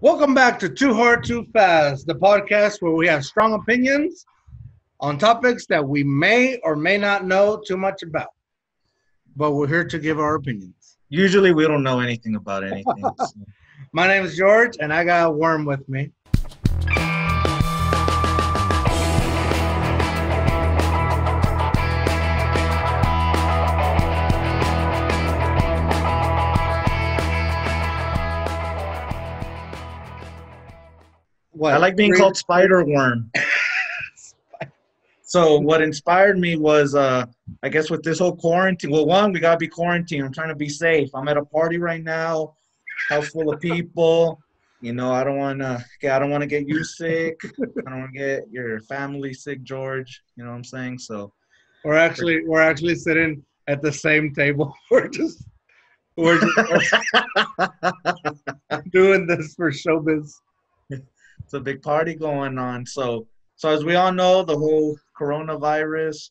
Welcome back to Too Hard, Too Fast, the podcast where we have strong opinions on topics that we may or may not know too much about. But we're here to give our opinions. Usually we don't know anything about anything. So. My name is George, and I got a worm with me. What? I like being called Spider Worm. So what inspired me was, I guess with this whole quarantine. Well, one, we gotta be quarantined. I'm trying to be safe. I'm at a party right now, house full of people. You know, I don't wanna get you sick. I don't wanna get your family sick, George. You know what I'm saying? So We're actually sitting at the same table. We're just doing this for showbiz. it's a big party going on. So as we all know, the whole coronavirus.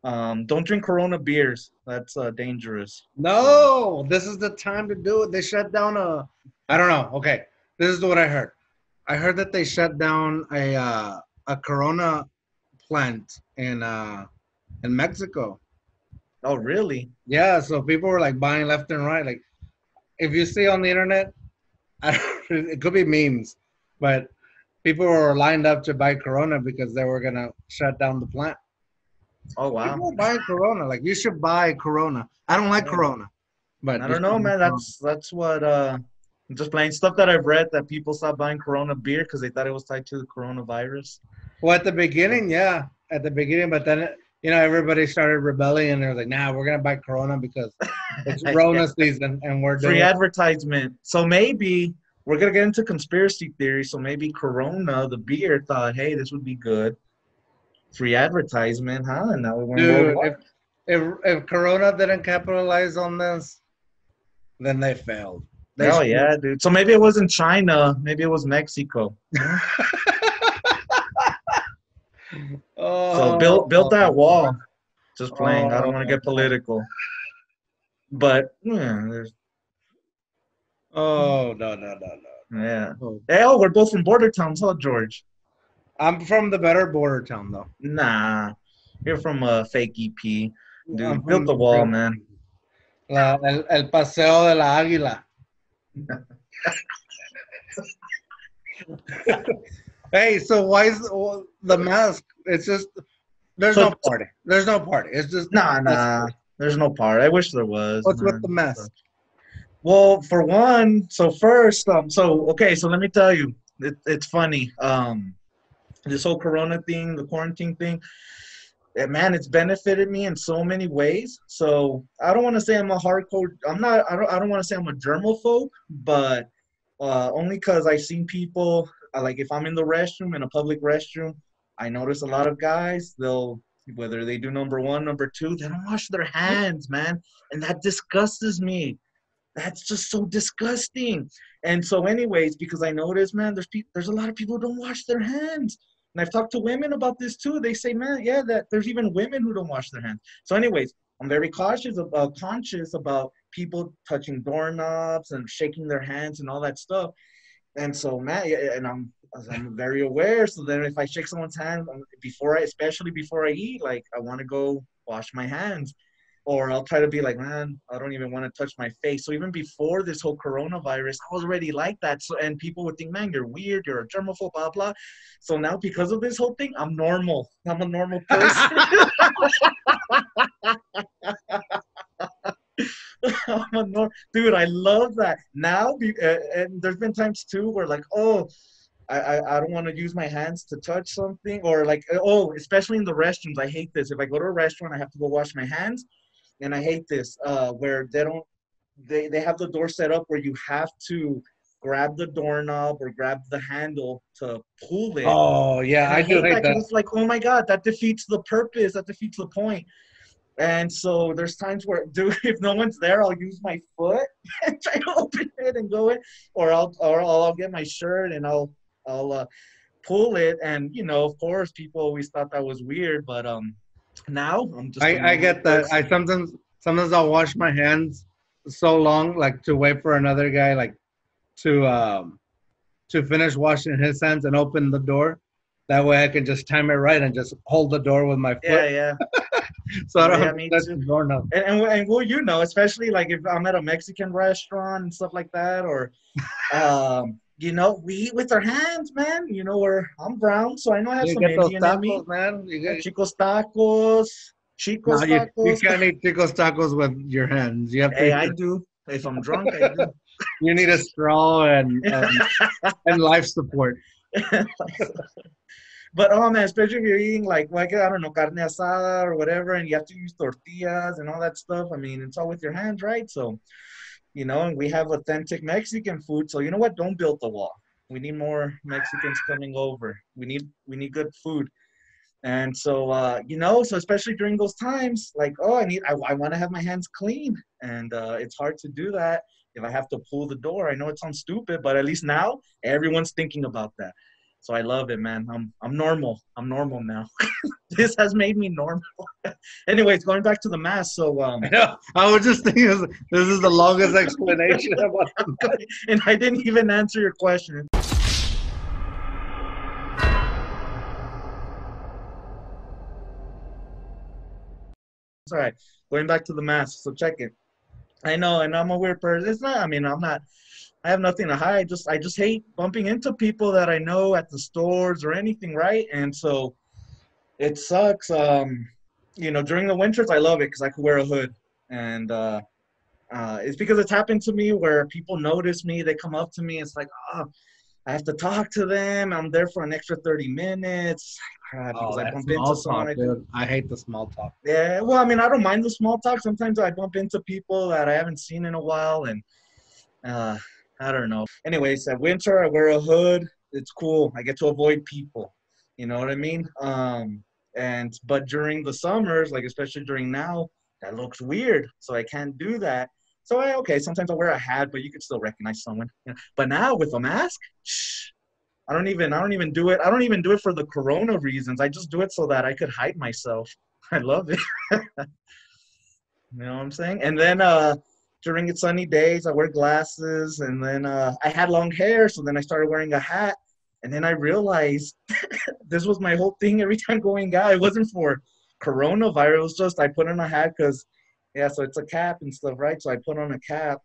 Don't drink Corona beers. That's dangerous. No, this is the time to do it. They shut down I don't know. Okay, this is what I heard. I heard that they shut down a Corona plant in Mexico. Oh, really? Yeah, so people were like buying left and right. Like, if you see on the internet, it could be memes, but people were lined up to buy Corona because they were gonna shut down the plant. Oh, wow. People buy Corona. Like, you should buy Corona. I don't like Corona, but I don't know, man. That's what just plain stuff that I've read that people stopped buying Corona beer because they thought it was tied to the coronavirus. Well, at the beginning, yeah, but then everybody started rebelling and they're like, "Nah, we're gonna buy Corona because it's Rona season and we're doing free advertisement." So maybe we're gonna get into conspiracy theory. So maybe Corona, the beer, thought, "Hey, this would be good, free advertisement, huh?" And now we want Dude, to if Corona didn't capitalize on this, then they failed. Oh yeah, dude. So maybe it wasn't China. Maybe it was Mexico. So build that wall. Just playing. I don't want to get political. But there's. Oh no. Yeah. Hey, we're both from border towns, huh, George? I'm from the better border town, though. Nah, you're from a fake EP. Dude, build the wall, man. El Paseo de la Águila. Hey, so why is the mask? It's just there's no party. There's no party. It's just nah. There's no party. I wish there was. What's with the mask? Well, for one, so first, so let me tell you, it's funny. This whole Corona thing, the quarantine thing, man, it's benefited me in so many ways. So I don't want to say I'm a hardcore. I don't want to say I'm a germaphobe, but only because I've seen people like if I'm in the restroom, in a public restroom, I notice a lot of guys. Whether they do number one, number two, they don't wash their hands, man, and that disgusts me. That's just so disgusting. And so, anyways, because I notice, man, there's a lot of people who don't wash their hands. And I've talked to women about this too. They say, man, yeah, that there's even women who don't wash their hands. So anyways, I'm very conscious about people touching doorknobs and shaking their hands and all that stuff. And so, man, and I'm very aware. So then if I shake someone's hand especially before I eat, like I want to go wash my hands. Or I'll try to be like, man, I don't even want to touch my face. So even before this whole coronavirus, I was already like that. So, and people would think, man, you're weird, you're a germaphobe, blah, blah. So now because of this whole thing, I'm normal. I'm a normal person. Dude, I love that. Now, and there's been times too where like, I don't want to use my hands to touch something. Or like, especially in the restrooms, I hate this. If I go to a restaurant, I have to go wash my hands. And I hate this, where they have the door set up where you have to grab the doorknob or grab the handle to pull it. Oh, yeah, I do hate that. It's like, oh my God, that defeats the purpose. That defeats the point. And so there's times where, dude, if no one's there, I'll use my foot and try to open it and go in, or I'll get my shirt and I'll pull it. And, of course, people always thought that was weird, but now I'm just I get that. I sometimes I'll wash my hands so long, like to wait for another guy, like to to finish washing his hands and open the door. That way I can just time it right and just hold the door with my foot. Yeah. So I don't Yeah, have to me touch too. the doorknob. And well, you know, especially like if I'm at a Mexican restaurant and stuff like that, or you know, we eat with our hands, man. You know, where I'm brown, so I know I have You some get those Indian in me. tacos, man. No, Chicos you tacos. can't eat Chico's tacos with your hands. You have to Hey, eat I do. If I'm drunk, I do. you need a straw and life support. But oh man, especially if you're eating like I don't know, carne asada or whatever, and you have to use tortillas and all that stuff. I mean, it's all with your hands, right? So, you know, and we have authentic Mexican food. So you know what? Don't build the wall. We need more Mexicans coming over. We need good food. And so you know, so especially during those times, like, oh, I want to have my hands clean. And it's hard to do that if I have to pull the door. I know it sounds stupid, but at least now everyone's thinking about that. So I love it, man. I'm normal. I'm normal now. This has made me normal. Anyways, going back to the mask. So I know. I was just thinking this is the longest explanation of what and I didn't even answer your question. All right, going back to the mask. So check it. I know, and I'm a weird person. It's not. I mean, I'm not. I have nothing to hide. I just hate bumping into people that I know at the stores or anything, right? And so it sucks. You know, during the winters, I love it because I could wear a hood, and it's because it's happened to me where people notice me. They come up to me. It's like, oh, I have to talk to them. I'm there for an extra 30 minutes. Because Oh, I that bump into small someone. talk, dude. I hate the small talk. Yeah, well, I mean, I don't mind the small talk. Sometimes I bump into people that I haven't seen in a while, and uh, I don't know. Anyways, at winter, I wear a hood. It's cool. I get to avoid people. You know what I mean? But during the summers, like especially during now, that looks weird. So I can't do that. So okay, sometimes I wear a hat, but you can still recognize someone. You know? But now with a mask, shh, I don't even do it. I don't even do it for the corona reasons. I just do it so that I could hide myself. I love it. You know what I'm saying? And then during its sunny days, I wear glasses. And then I had long hair, so then I started wearing a hat. And then I realized this was my whole thing every time going out. It wasn't for coronavirus. It was just I put on a hat because, yeah, so it's a cap and stuff, right? So I put on a cap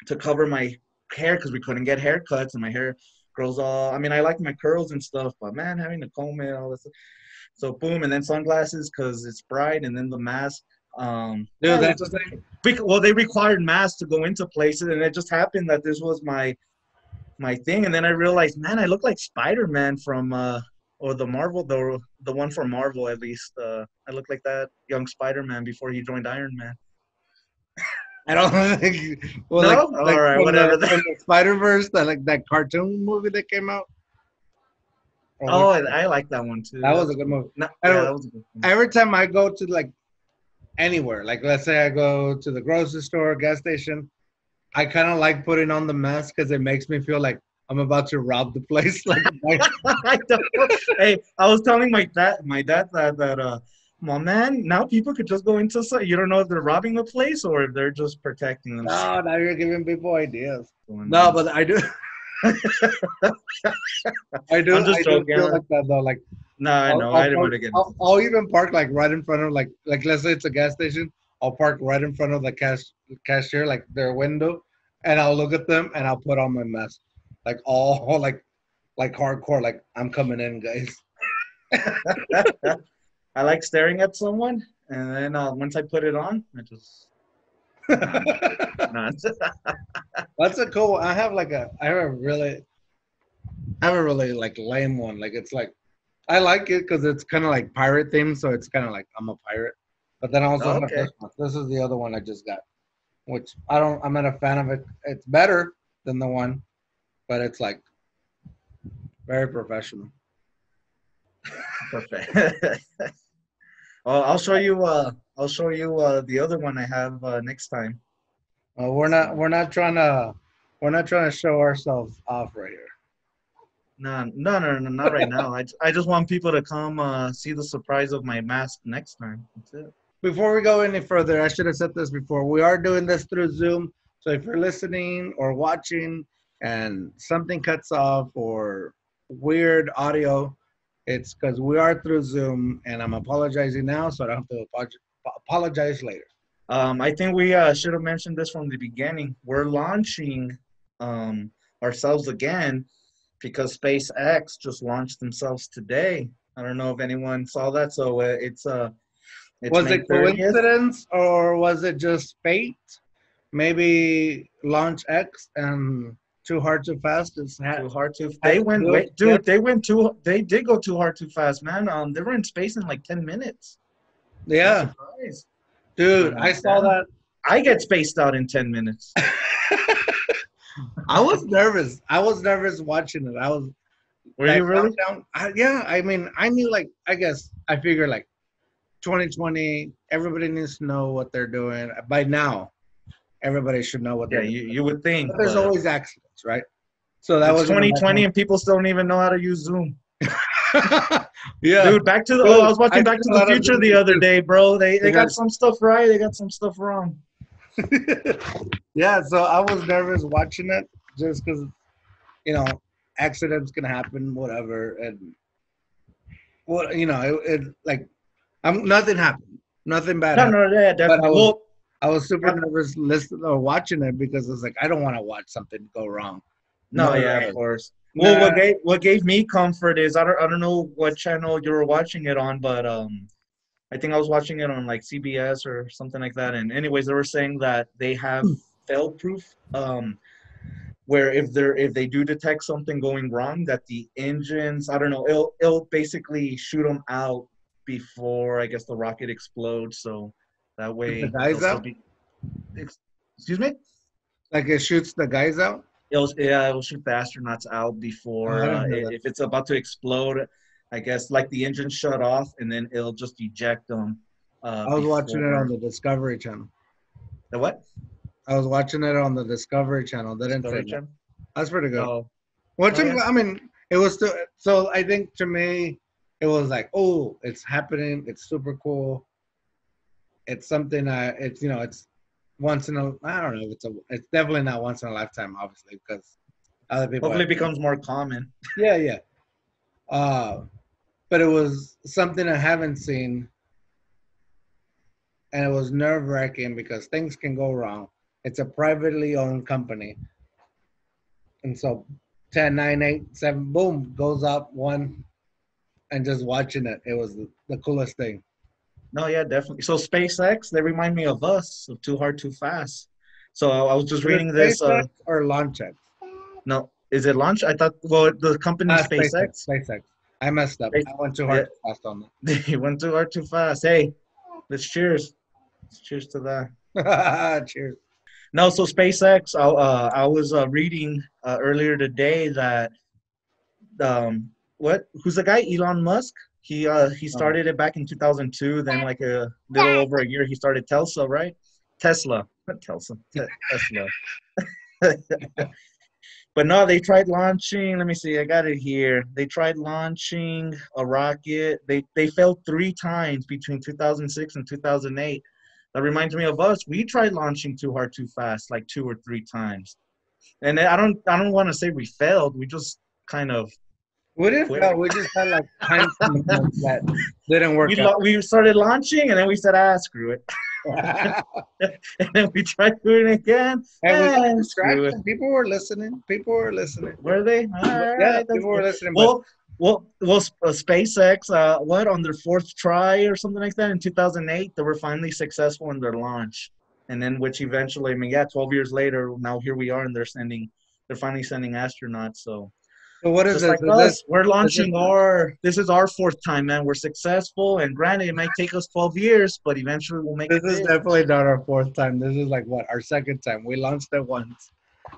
to cover my hair because we couldn't get haircuts and my hair grows all. I mean, I like my curls and stuff, but man, having to comb it, all this. So boom, and then sunglasses because it's bright, and then the mask. Dude, Yeah, it was that's the just thing. well, they required masks to go into places, and it just happened that this was my thing, and then I realized, man, I look like Spider-Man from or the Marvel, the one for Marvel at least. I look like that young Spider-Man before he joined Iron Man. I don't think. Well, No, like all right, whatever. from the Spider Verse, that like that cartoon movie that came out. Or Oh, which, I like that one too. that That was was a a good good. movie. No, I yeah, don't, that was a good one. every time I go to like anywhere, like let's say I go to the grocery store, gas station, I kind of like putting on the mask because it makes me feel like I'm about to rob the place. I don't. Hey, I was telling my dad that my man, now people could just go into you don't know if they're robbing the place or if they're just protecting themselves. No, now you're giving people ideas. No, Man. but I do, I'm I just do joking. feel like that though. Like No, I know. I didn't want to get into I'll even park like right in front of like let's say it's a gas station. I'll park right in front of the cashier, like their window, and I'll look at them and I'll put on my mask, like all like hardcore, like I'm coming in, guys. it. I like staring at someone, and then once I put it on, I just. Nah. That's a cool. I have a really like lame one. Like it's like I like it because it's kind of like pirate themed, so it's kind of like I'm a pirate. But then I also have Okay. this one. This is the other one I just got, which I don't. I'm not a fan of it. It's better than the one, but it's like very professional. Perfect. Well, I'll show you. I'll show you the other one I have next time. We're not. So, We're not trying to. We're not trying to show ourselves off right here. no, not right now. I just want people to come see the surprise of my mask next time. That's it. Before we go any further, I should have said this before. We are doing this through Zoom. So if you're listening or watching and something cuts off or weird audio, it's because we are through Zoom, and I'm apologizing now, so I don't have to apologize later. I think we should have mentioned this from the beginning. We're launching um, ourselves again because SpaceX just launched themselves today. I don't know if anyone saw that. So it's Was May it 30th. coincidence or was it just fate? Maybe Launch X and Too Hard Too Fast Too hard to. had They to went do it wait, together? dude. They went too. They did go too hard, too fast, man. They were in space in like 10 minutes. I'm Yeah, surprised. dude, But I saw damn, that. I get spaced out in 10 minutes. I was nervous. I was nervous watching it. I was Were that you really? countdown. Yeah, I mean, I knew like I guess I figured like 2020. Everybody needs to know what they're doing by now. Everybody should know what Yeah, they're doing. you would But think, there's but always accidents, right? So that it's was in the back of 2020 and people still don't even know how to use Zoom. my Dude, Yeah, back to the I dude, was I watching did Back to a the lot of Future Zoom the other too day, bro. They got because some stuff right, they got some stuff wrong. yeah. So I was nervous watching it just because you know accidents can happen, whatever, and what it like I'm nothing happened, nothing bad No, happened, no, yeah, but definitely. Well, I was super yep. nervous listening or watching it because it's like I don't want to watch something go wrong. No, No yeah, of way. course. Well, Nah. what gave me comfort is I don't know what channel you were watching it on, but I think I was watching it on like CBS or something like that. And anyways, they were saying that they have fail proof where if they do detect something going wrong, that the engines, I don't know, it'll basically shoot them out before I guess the rocket explodes. So that Shoot the way they'll guys still out? be. Excuse me. Like it shoots the guys out? It'll shoot the astronauts out Oh, before I didn't know that. if it's about to explode. I guess like the engine shut off and then it'll just eject them I was watching it on before the Discovery Channel. the what? I was watching it on the Discovery Channel. They didn't say Discovery that. Channel. That's pretty good. Oh, Which oh yeah. I mean, it was still so. I think to me, it was like, oh, it's happening. It's super cool. It's something. It's it's once in a. I don't know. It's definitely not once in a lifetime, obviously, because other people Hopefully have. it becomes more common. Yeah, yeah. Uh, but it was something I haven't seen, and it was nerve wracking because things can go wrong. It's a privately owned company, and so 10, 9, 8, 7, boom, goes up one, and just watching it, it was the coolest thing. No, yeah, definitely. So SpaceX, they remind me of us, of Too Hard, Too Fast. So I was just Is it reading this. SpaceX or LaunchX? No, is it launch? I thought, well, the company SpaceX. SpaceX. SpaceX. I messed up. I went too Yeah, hard too fast they went too hard, too fast. Hey, let's cheers. Let's cheers to that. on. Cheers. No, so SpaceX. I was reading earlier today that who's the guy? Elon Musk. He Oh. started it back in 2002. Then like a little over a year, he started Tesla, right? Tesla, not Tesla, Tesla. But no, they tried launching. Let me see. I got it here. They tried launching a rocket. They failed 3 times between 2006 and 2008. That reminds me of us. We tried launching Too Hard, Too Fast like 2 or 3 times. And I don't want to say we failed. We just kind of We didn't quit. fail. We just had like time commitments that didn't work out. We started launching and then we said, screw it. And then we tried doing it again. And we got a Screw it. distraction. People were listening. People were listening. Were they? All Yeah, right, that's people were good. listening. But SpaceX, what on their fourth try or something like that in 2008, they were finally successful in their launch, and then which eventually, I mean, yeah, 12 years later, now here we are, and they're finally sending astronauts. So so what is just this? like us, we're Is this launching this is our fourth time, man. We're successful, and granted, it might take us 12 years, but eventually we'll make this it is big. definitely not our fourth time. This is like what our second time. We launched it once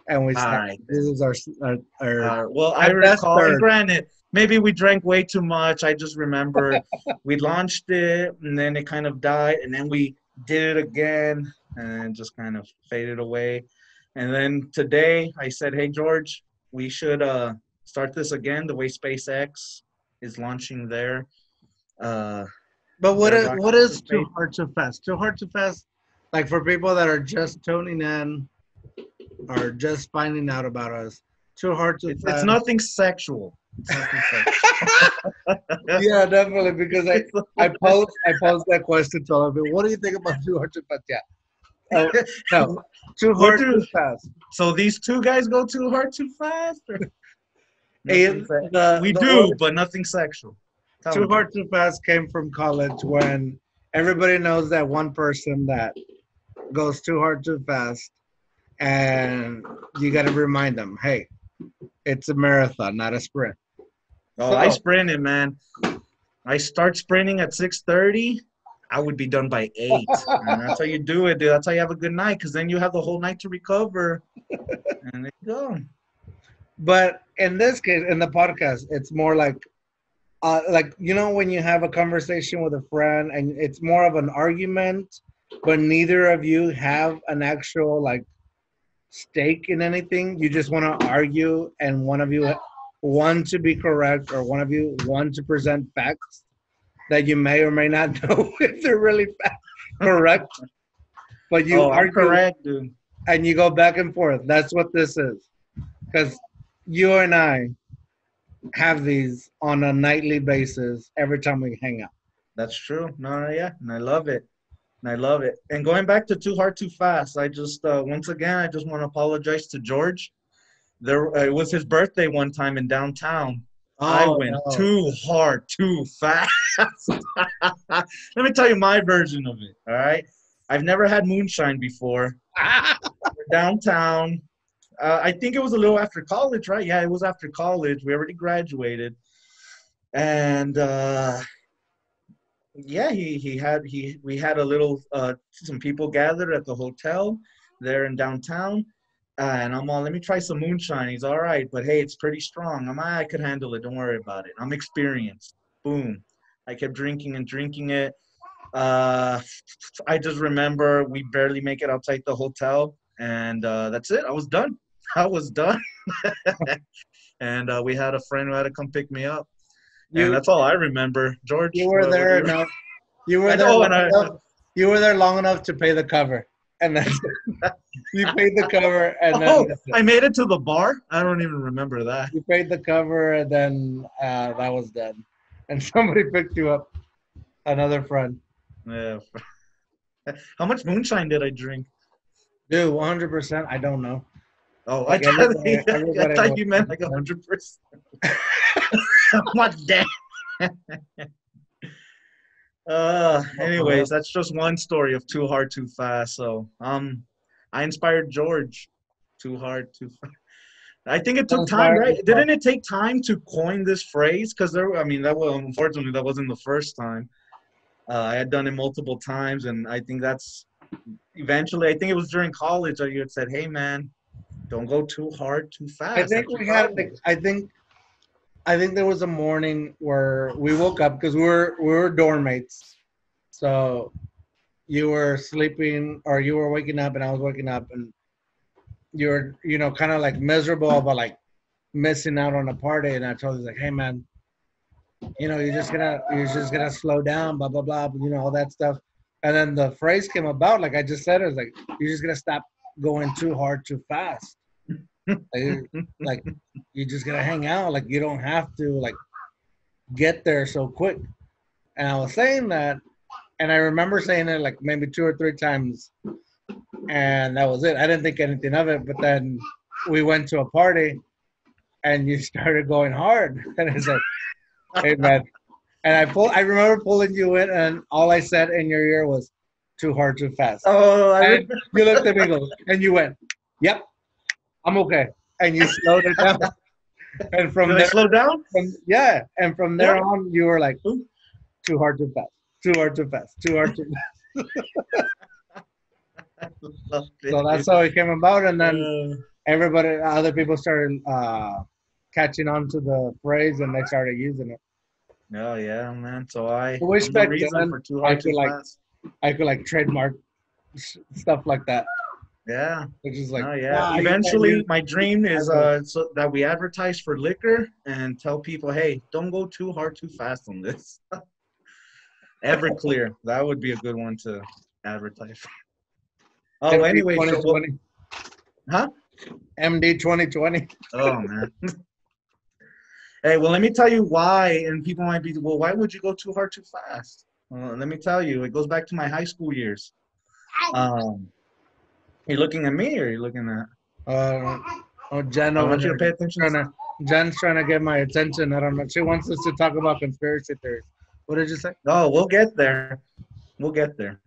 and we All stopped. right, This then. is our Well, I at best recall, and third. granted, maybe we drank way too much. I just remember we launched it, and then it kind of died, and then we did it again, and just kind of faded away. And then today, I said, "Hey, George, we should start this again. The way SpaceX is launching uh, But their what rockets to is too space." hard too fast? Too hard too fast. Like for people that are just tuning in or just finding out about us. Too hard, too It's fast. nothing sexual. It's nothing sexual. Yeah, definitely. Because I posed that question to all of you. What do you think about too hard, too fast? Yeah. Oh no, too What hard, do too fast. so these two guys go too hard, too fast? Or nothing And we the do, order but nothing sexual. Tell too me. hard, too fast came from college when everybody knows that one person that goes too hard, too fast, and you got to remind them, hey, it's a marathon, not a sprint. Oh, I So, sprinted, man. I start sprinting at 6:30. I would be done by 8. And that's how you do it, dude. That's how you have a good night, because then you have the whole night to recover. And there you go. but in this case, in the podcast, it's more like when you have a conversation with a friend and it's more of an argument, but neither of you have an actual like stake in anything. You just want to argue, and one of you want to be correct, or one of you want to present facts that you may or may not know if they're really correct. But you Oh, I'm argue correct, dude. and you go back and forth. That's what this is. Because you and I have these on a nightly basis every time we hang out. That's true. No, yeah. And I love it. And I love it. And going back to Too Hard, Too Fast, I just, once again, I just want to apologize to George. It was his birthday one time in downtown. I Oh went no. too hard, too fast. Let me tell you my version of it. All right. I've never had moonshine before. We're downtown. I think it was a little after college, right? Yeah, it was after college. We already graduated. And yeah, we had a little some people gathered at the hotel there in downtown. And I'm all, let me try some moonshine. He's all right, but hey, it's pretty strong. I could handle it. Don't worry about it. I'm experienced. Boom. I kept drinking and drinking it. Uh, I just remember we barely make it outside the hotel, and that's it. I was done. I was done. And we had a friend who had to come pick me up, and You that's all I remember. you George, were what do there you? enough. You were I there know, and long enough. You were there long enough to pay the cover, and that's it. You paid the cover, and then oh, that's it. I made it to the bar. I don't even remember that. You paid the cover, and then that was done. And somebody picked you up, another friend. Yeah. How much moonshine did I drink? Dude, 100%. I don't know. Oh, Like I everybody thought was you meant like 100%. 100%. What damn. Anyways, that's just one story of Too Hard, Too Fast. So, I inspired George. Too hard, too fast. I think it took time, Inspired right? as well. Didn't it take time to coin this phrase? Because I mean, that was unfortunately that wasn't the first time. I had done it multiple times, and I think that's eventually. I think it was during college that you had said, "Hey, man, don't go too hard, too I fast. think That's your we had. problem." I think there was a morning where we woke up because we were dorm mates. So you were sleeping or you were waking up and I was waking up, and you're kind of like miserable about like missing out on a party. And I told you like, hey man, you're just gonna slow down, blah blah blah, all that stuff. And then the phrase came about, like I just said, it was like you're just gonna stop going too hard too fast. Like, like you're just gonna hang out. Like you don't have to like get there so quick. And I was saying that, and I remember saying it like maybe 2 or 3 times, and that was it. I didn't think anything of it. But then we went to a party, and you started going hard, and I said, "Hey man," and I remember pulling you in, and all I said in your ear was, "Too hard, too fast." Oh, I And remember. you looked at me, and you went, "Yep, I'm okay," and you slowed it down. And Did I slow down? and from Yeah. there on, you were like, "Too hard, too fast. Too hard, too fast. Too hard, too fast." I love So it. that's how it came about, and then Uh, other people started catching on to the phrase, and they started using it. oh yeah, man. So I wish I'm the back reason then for Too I Hard, could Too like Fast. trademark stuff like that, Yeah. which is like, Oh yeah. wow, you can't use Eventually, my dream is it. so that we advertise for liquor and tell people, hey, don't go too hard, too fast on this. Everclear. That would be a good one to advertise. Oh, It'll be anyway, so what? 2020. Huh? MD 2020. Oh man. Hey, well, let me tell you why. And people might be, well, why would you go too hard too fast? Well, let me tell you, it goes back to my high school years. Um, you looking at me or you looking at? Jen I over want you to there pay attention. Jen's trying to get my attention. I don't know. She wants us to talk about conspiracy theories. What did you say? Oh, we'll get there. We'll get there.